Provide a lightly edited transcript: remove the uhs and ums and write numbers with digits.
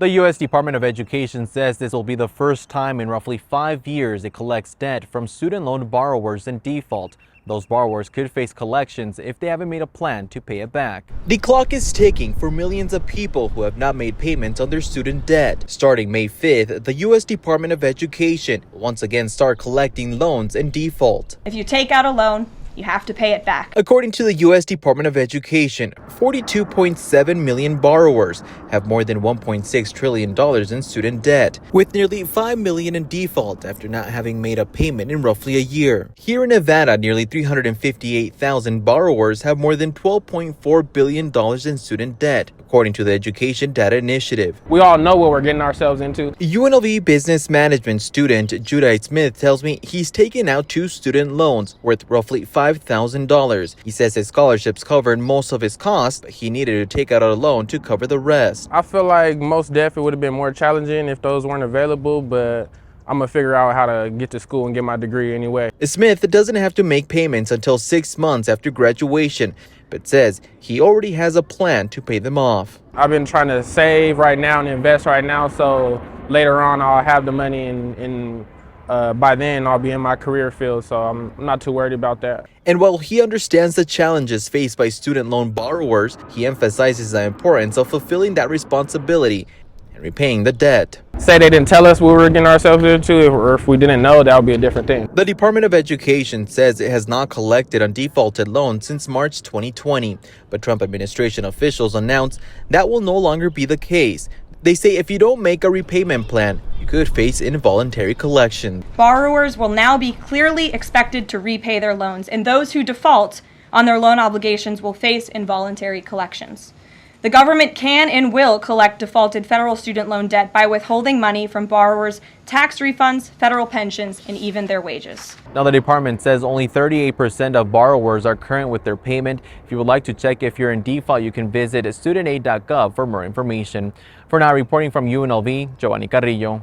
The U.S. Department of Education says this will be the first time in roughly 5 years it collects debt from student loan borrowers in default. Those borrowers could face collections if they haven't made a plan to pay it back. The clock is ticking for millions of people who have not made payments on their student debt. Starting May 5th, the U.S. Department of Education will once again start collecting loans in default. If you take out a loan, you have to pay it back. According to the U.S. Department of Education, 42.7 million borrowers have more than $1.6 trillion in student debt, with nearly 5 million in default after not having made a payment in roughly a year. Here in Nevada, nearly 358,000 borrowers have more than $12.4 billion in student debt, according to the Education Data Initiative. We all know what we're getting ourselves into. UNLV business management student Judah Smith tells me he's taken out 2 student loans worth roughly $5,000. He says his scholarships covered most of his costs, but he needed to take out a loan to cover the rest. I feel like most definitely would have been more challenging if those weren't available, but I'm going to figure out how to get to school and get my degree anyway. Smith doesn't have to make payments until 6 months after graduation, but says he already has a plan to pay them off. I've been trying to save right now and invest right now, so later on I'll have the money and by then I'll be in my career field, so I'm not too worried about that. And while he understands the challenges faced by student loan borrowers, he emphasizes the importance of fulfilling that responsibility and repaying the debt. Say they didn't tell us what we were getting ourselves into, or if we didn't know, that would be a different thing. The Department of Education says it has not collected on defaulted loans since March 2020, but Trump administration officials announced that will no longer be the case. They say if you don't make a repayment plan, you could face involuntary collection. Borrowers will now be clearly expected to repay their loans, and those who default on their loan obligations will face involuntary collections. The government can and will collect defaulted federal student loan debt by withholding money from borrowers' tax refunds, federal pensions, and even their wages. Now, the department says only 38% of borrowers are current with their payment. If you would like to check if you're in default, you can visit StudentAid.gov for more information. For now, reporting from UNLV, Giovanni Carrillo.